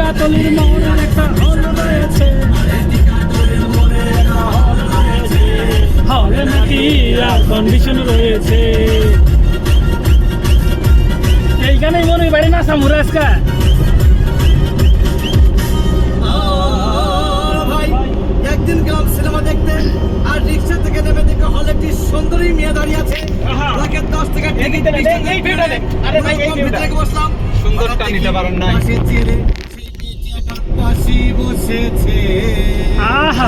কাতলির মোড়ের একটা হল রয়েছে, হলে নাকি এয়ার কন্ডিশন রয়েছে। এইখানেই মনে বাড়ি না সামুরে আজকা ভাই একদিন গেলাম সিনেমা দেখতে, আর রিক্সা থেকে নেমে দেখে হলে একটি সুন্দরী মেয়ে দাঁড়িয়ে আছে। তাকে 10 টাকা টিকিট বসলাম, সুন্দরটা নিতে পারেন না। পাশে চেয়ে সেই মেয়েটি আমার পাশে বসেছে। আহা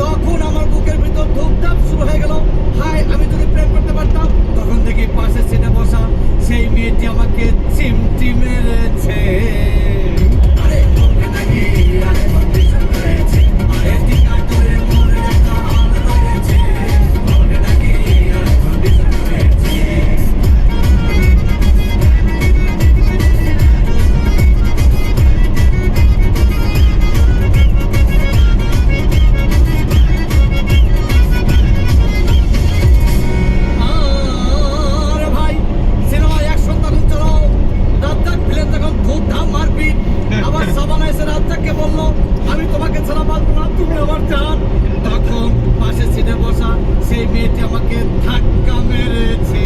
তখন আমার বুকের ভিতর ধূপধাপ শুরু হয়ে গেল। হাই, আমি যদি প্রেম করতে পারতাম। তখন থেকে পাশের সিটে বসা সেই মেয়েটি আমাকে চিমটি মেরেছে। আমি তোমাকে ছাড়া বাঁচবো না, তুমি আমার জান। তখন পাশের সিটে বসা সেই মেয়েটি আমাকে ধাক্কা মেরেছে।